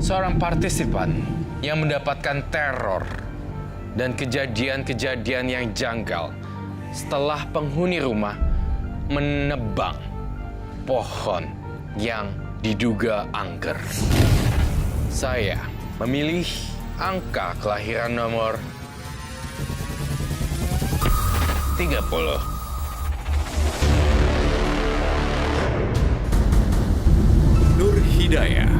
seorang partisipan yang mendapatkan teror dan kejadian-kejadian yang janggal setelah penghuni rumah menebang pohon yang diduga angker. Saya memilih angka kelahiran nomor 30. Nur Hidayah,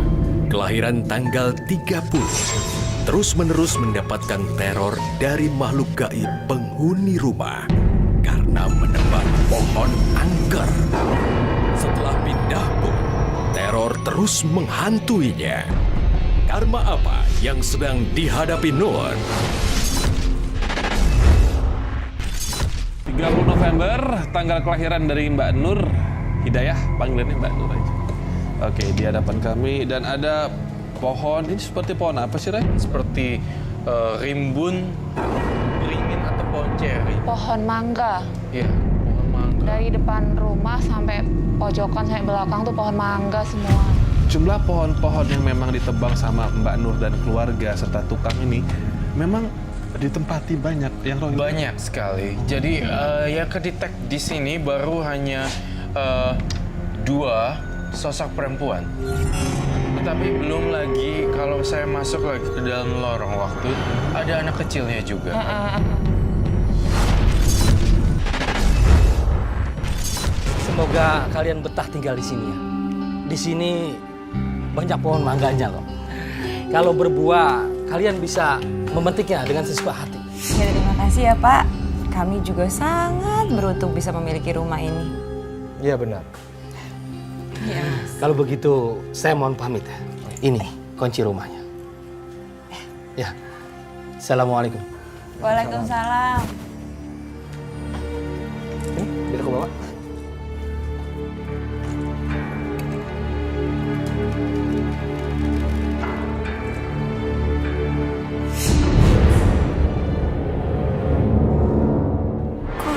kelahiran tanggal 30, terus-menerus mendapatkan teror dari makhluk gaib penghuni rumah karena menebang pohon angker. Setelah pindah pun, teror terus menghantuinya. Karma apa yang sedang dihadapi Nur? 30 November, tanggal kelahiran dari Mbak Nur Hidayah, panggilannya Mbak Nur aja. Oke, di hadapan kami dan ada pohon. Ini seperti pohon apa sih, Ray? Seperti rimbun, beringin atau pohon ceri. Pohon mangga. Iya, pohon mangga. Dari depan rumah sampai pojokan sampai belakang tuh pohon mangga semua. Jumlah pohon-pohon yang memang ditebang sama Mbak Nur dan keluarga serta tukang ini memang ditempati banyak yang banyak sekali. Jadi yang kedetek di sini baru hanya 2 sosok perempuan. Tetapi belum lagi kalau saya masuk lagi ke dalam lorong waktu, ada anak kecilnya juga. Semoga kalian betah tinggal di sini ya. Di sini banyak pohon mangganya loh. Kalau berbuah, kalian bisa memetiknya dengan sesuka hati. Ya, terima kasih ya Pak. Kami juga sangat beruntung bisa memiliki rumah ini. Iya benar. Ya. Kalau begitu, saya mohon pamit ya. Ini kunci rumahnya. Ya. Assalamualaikum. Waalaikumsalam. Ini, biar aku bawa.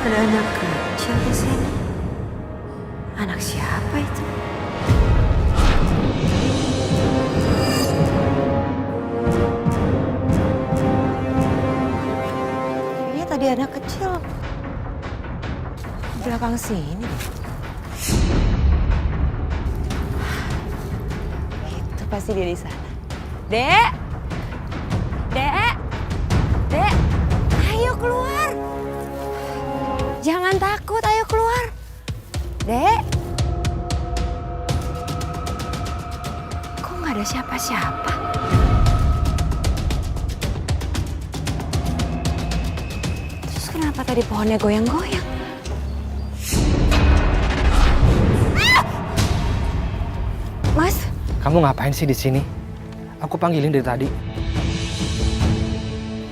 Ada anak kecil di sini. Anak siapa itu? Kayaknya tadi anak kecil di belakang sini. Itu pasti dia di sana. Dek, Dek, Dek, ayo keluar. Jangan takut, ayo keluar. Dek. Kok nggak ada siapa-siapa? Terus kenapa tadi pohonnya goyang-goyang? Ah! Mas? Kamu ngapain sih di sini? Aku panggilin dari tadi.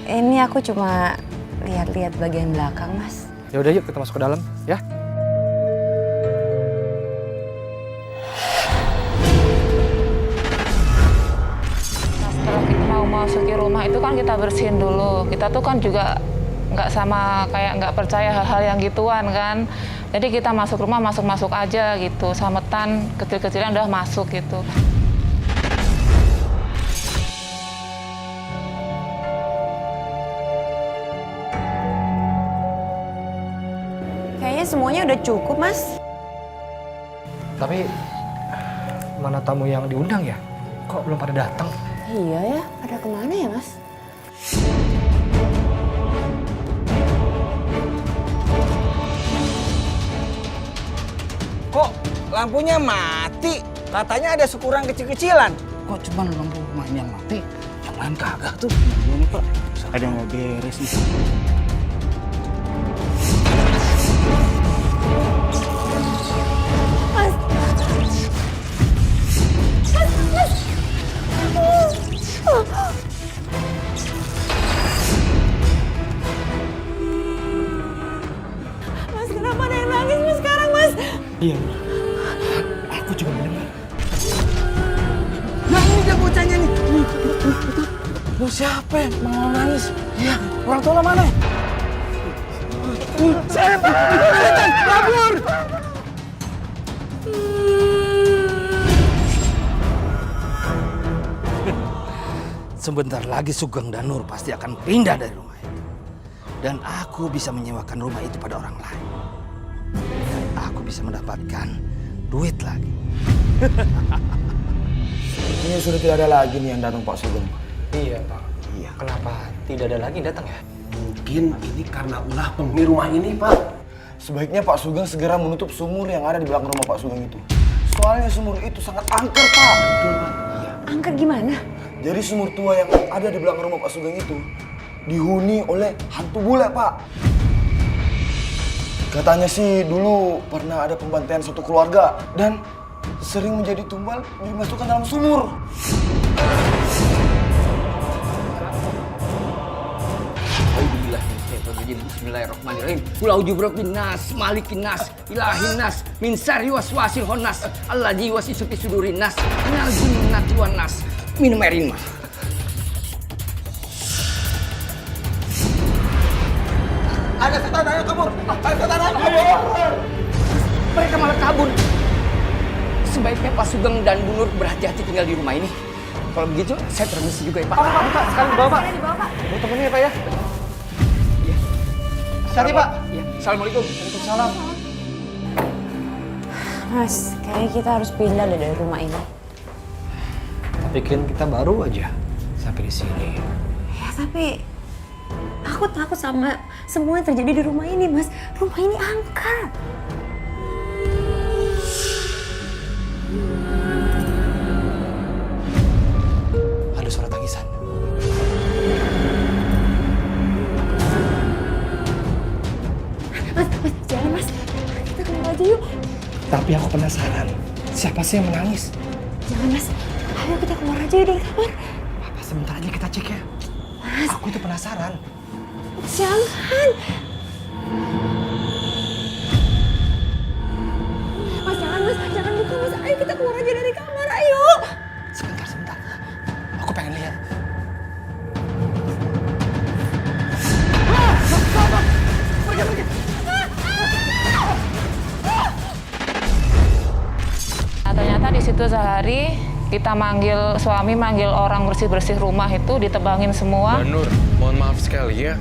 Ini aku cuma lihat-lihat bagian belakang, Mas. Ya udah yuk kita masuk ke dalam, ya. Nah, setelah kita mau masuki rumah itu kan kita bersihin dulu. Kita tuh kan juga nggak sama kayak nggak percaya hal-hal yang gituan kan. Jadi kita masuk rumah masuk-masuk aja gitu. Sametan kecil-kecilan udah masuk gitu. Kayaknya semuanya udah cukup, Mas. Tapi mana tamu yang diundang ya? Kok belum pada datang? Iya ya, pada kemana ya, Mas? Kok lampunya mati? Katanya ada syukuran kecil-kecilan. Kok cuma lampu rumahnya yang mati? Yang lain kagak tuh. Ini Pak, ada yang mau beres nih. Mas, kenapa ada yang nangis Mas sekarang, Mas? Iya, aku juga mendengar. Nah ini dia bocahnya nih. Lu siapa yang mau nangis? Iya, orang tua mana? Saya kabur. sebentar lagi Sugeng dan Nur pasti akan pindah dari rumah itu. Dan aku bisa menyewakan rumah itu pada orang lain. Dan aku bisa mendapatkan duit lagi. Ini sudah tidak ada lagi nih yang datang Pak Sugeng. Iya Pak. Iya. Kenapa tidak ada lagi datang ya? Mungkin ini karena ulah penghuni rumah ini, Pak. Sebaiknya Pak Sugeng segera menutup sumur yang ada di belakang rumah Pak Sugeng itu. Soalnya sumur itu sangat angker, Pak. Betul, Pak. Iya. Angker gimana? Jadi sumur tua yang ada di belakang rumah Pak Sugeng itu dihuni oleh hantu bule, Pak. Katanya sih dulu pernah ada pembantaian satu keluarga dan sering menjadi tumbal dimasukkan dalam sumur. Bismillahirrahmanirrahim. Qul a'udzu birabbin nas, malikin nas, ilahin nas, min syarri waswasil khannas, alladzi yuwaswisu fi sudurin nas, minal jinnati wan nas. Minum air ini, Mas. Ada setan yang kabur. Ada setan yang kabur. Mereka malah kabur. Sebaiknya Pak Sugeng dan Bu Nur berhati-hati tinggal di rumah ini. Kalau begitu, saya permisi juga ya, Pak. Pak, sekali bawa Pak. Dibawa, Pak. Bawa temennya ya Pak ya. Iya. Hati Pak. Iya. Assalamualaikum. Waalaikumsalam. Mas, kayaknya kita harus pindah dari rumah ini. Tapi kan kita baru aja sampai di sini. Ya, tapi aku takut sama semua yang terjadi di rumah ini, Mas. Rumah ini angker. Ada suara tangisan. Mas, jangan Mas. Kita keluar aja yuk. Tapi aku penasaran, siapa sih yang menangis? Jangan Mas. Ayo kita keluar aja yuk dari kamar. Apa sebentar aja kita cek ya? Mas, Aku itu penasaran. jangan. Mas, jangan Mas. Jangan buka Mas. Ayo kita keluar aja dari kamar. Ayo. Sebentar. Aku pengen lihat. Nah, ternyata di situ sehari kita suami manggil orang bersih-bersih rumah itu ditebangin semua. Mbak Nur, mohon maaf sekali ya.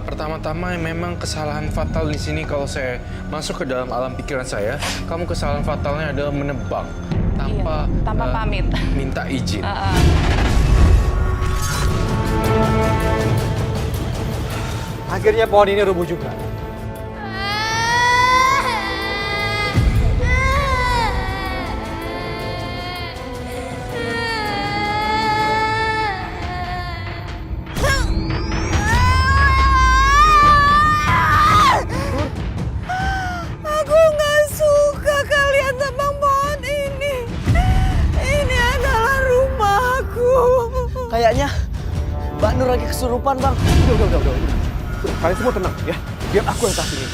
Pertama-tama memang kesalahan fatal di sini kalau saya masuk ke dalam alam pikiran saya, kamu kesalahan fatalnya adalah menebang tanpa pamit. Minta izin. Akhirnya pohon ini rubuh juga. Aku nggak suka kalian tebang pohon ini. Ini adalah rumahku. Kayaknya Mbak Nur lagi kesurupan, Bang. Udah. Kalian semua tenang ya. Biar aku yang kasih ini.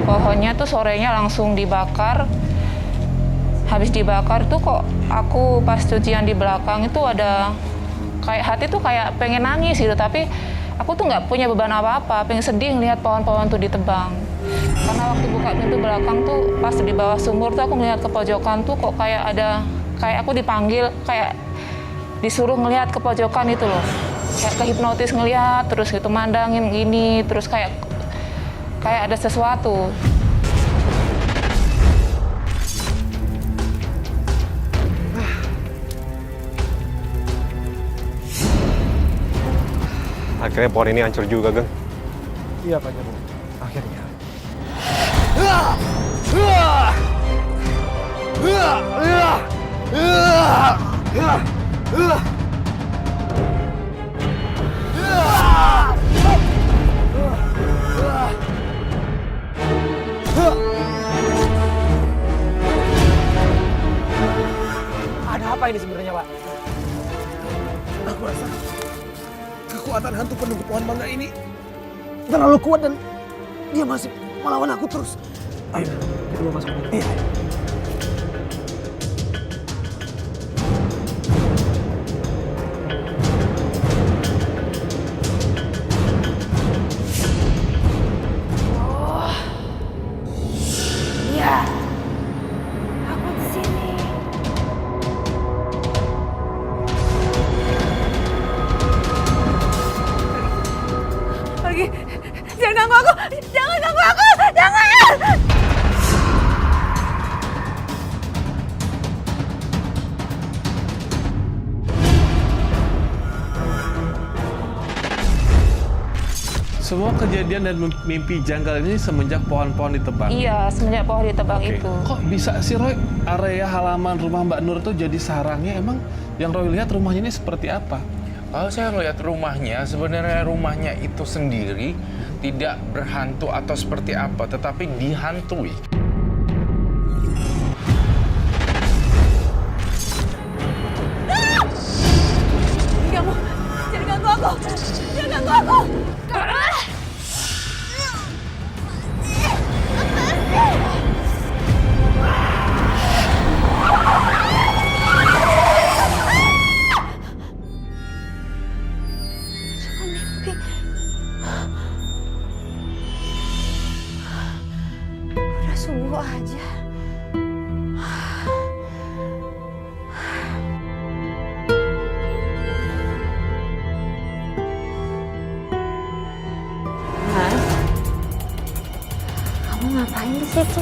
Pohonnya tuh sorenya langsung dibakar. Habis dibakar tuh kok aku pas cucian di belakang itu ada kayak hati tuh kayak pengen nangis gitu, tapi aku tuh nggak punya beban apa-apa, pengen sedih ngelihat pohon-pohon tuh ditebang. Karena waktu buka pintu belakang tuh pas di bawah sumur tuh aku ngelihat ke pojokan tuh kok kayak aku dipanggil, kayak disuruh ngelihat ke pojokan itu loh. Kayak kehipnotis ngelihat terus gitu, mandangin gini, terus kayak ada sesuatu. Akhirnya pohon ini hancur juga, Geng. Iya Pak Jarwo. Akhirnya. Ada apa ini sebenarnya, Pak? Aku rasa kekuatan hantu penunggu pohon mangga ini terlalu kuat dan Dia masih melawan aku terus. Ayo, kita masuk. Iya. Aku di sini. Pergi. Jangan ganggu aku. Jangan ganggu aku. Jangan. Semua kejadian dan mimpi janggal ini semenjak pohon-pohon ditebang. Iya, semenjak pohon ditebang Oke. itu. Kok bisa sih Roy, area halaman rumah Mbak Nur itu jadi sarangnya? Emang yang Roy lihat rumahnya ini seperti apa? Kalau saya lihat rumahnya, sebenarnya rumahnya itu sendiri tidak berhantu atau seperti apa, tetapi dihantui. Kamu jangan ganggu aku. Jangan ganggu aku. Cuma mimpi. Udah sungguh aja. Mas, kamu ngapain di situ?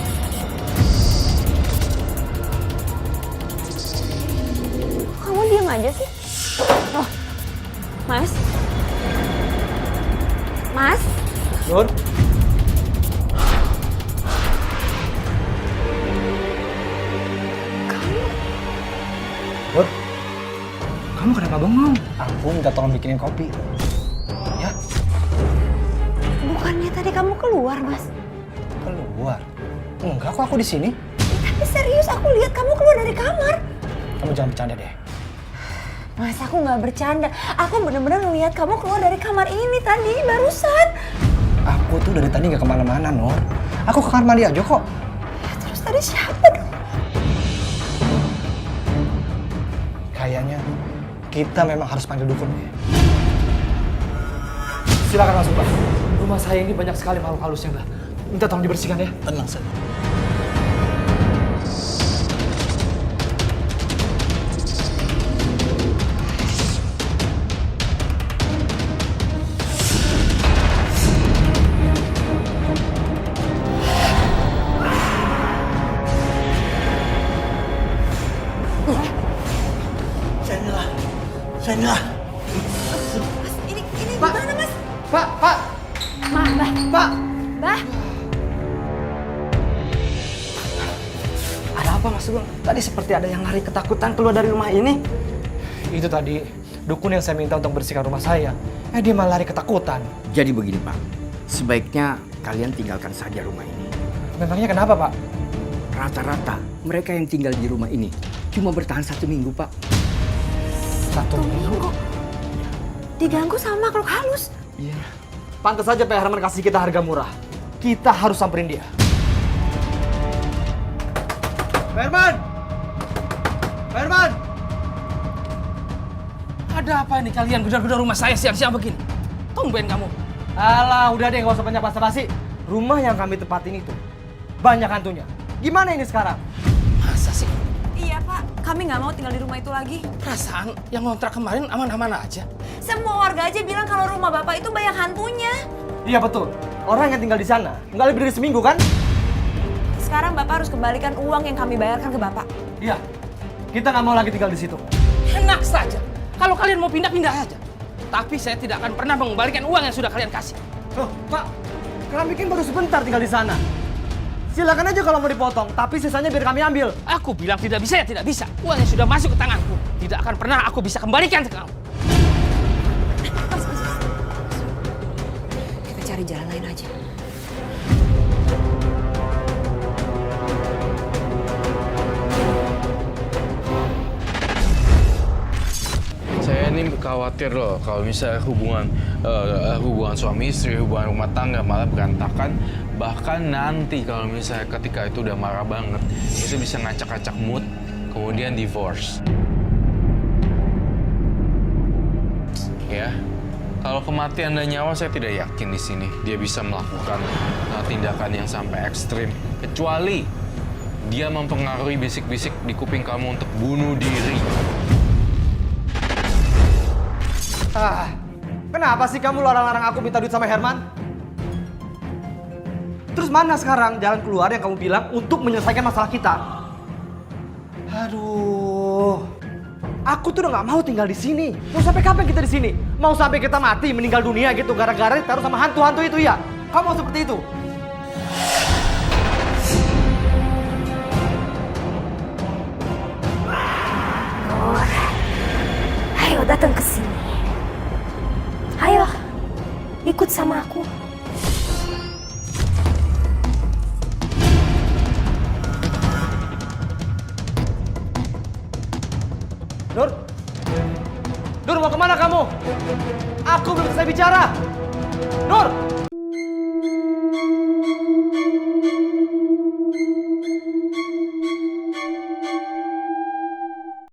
Kok kamu diam aja sih? Oh, Mas? Mas? Nur, Kamu Nur, kamu kenapa bengong? Aku minta tolong bikinin kopi. Ya, bukannya tadi kamu keluar, Mas? keluar. Enggak, kok aku di sini. Tapi serius, aku lihat kamu keluar dari kamar. Kamu jangan bercanda deh. Mas, aku nggak bercanda. Aku bener-bener ngeliat kamu keluar dari kamar ini tadi, barusan. Aku tuh dari tadi nggak kemana-mana, Nur. Aku ke kamar mandi aja kok. Ya, terus tadi siapa dong? Kayaknya kita memang harus panggil dukun ya. Silakan masuk, Pak. Rumah saya ini banyak sekali makhluk halusnya, Mbak. Minta tolong dibersihkan ya. Tenang saja. Saya nyerah. Mas, ini gimana, Mas? Pak. Bah. Ada apa, Mas Sugeng? Tadi seperti ada yang lari ketakutan keluar dari rumah ini. Itu tadi dukun yang saya minta untuk bersihkan rumah saya. Dia malah lari ketakutan. Jadi begini Pak, sebaiknya kalian tinggalkan saja rumah ini. Memangnya kenapa, Pak? Rata-rata mereka yang tinggal di rumah ini cuma bertahan 1 minggu Pak. 1 minggu? Diganggu sama makhluk halus. Iya. Pantas saja Pak Herman kasih kita harga murah. Kita harus samperin dia. Pak Herman! Pak Herman! Ada apa ini kalian gedor-gedor rumah saya siang-siang begini? Tumben kamu. Alah, udah deh, nggak usah banyak basa-basi. Rumah yang kami tempatin itu banyak hantunya. Gimana ini sekarang? Masa sih? Iya, Pak. Kami nggak mau tinggal di rumah itu lagi. Perasaan yang ngontrak kemarin aman-aman aja. Semua warga aja bilang kalau rumah Bapak itu banyak hantunya. Iya betul. Orang yang tinggal di sana nggak lebih dari seminggu kan? Sekarang Bapak harus kembalikan uang yang kami bayarkan ke Bapak. Iya. Kita nggak mau lagi tinggal di situ. Enak saja. Kalau kalian mau pindah-pindah aja. Tapi saya tidak akan pernah mengembalikan uang yang sudah kalian kasih. Loh, Pak. Kami kan baru sebentar tinggal di sana. Silakan aja kalau mau dipotong, tapi sisanya biar kami ambil. Aku bilang tidak bisa ya tidak bisa. Uang yang sudah masuk ke tanganku tidak akan pernah aku bisa kembalikan ke kamu. Mas. Kita cari jalan lain aja. Saya ini mungkin khawatir loh kalau misalnya hubungan suami istri, hubungan rumah tangga malah berantakan. Bahkan nanti kalau misalnya ketika itu udah marah banget, itu bisa ngacak-ngacak mood, kemudian divorce. Ya, kalau kematian dan nyawa saya tidak yakin di sini dia bisa melakukan tindakan yang sampai ekstrim, kecuali dia mempengaruhi bisik-bisik di kuping kamu untuk bunuh diri. Kenapa sih kamu larang-larang aku minta duit sama Herman? Terus mana sekarang jalan keluar yang kamu bilang untuk menyelesaikan masalah kita? Aduh, aku tuh udah nggak mau tinggal di sini. Mau sampai kapan kita di sini? Mau sampai kita mati, meninggal dunia gitu gara-gara ditaruh sama hantu-hantu itu ya? Kamu mau seperti itu? Nur, ayo datang ke sini. Ayo, ikut sama aku. Nur? Nur, mau kemana kamu? Aku belum selesai bicara. Nur!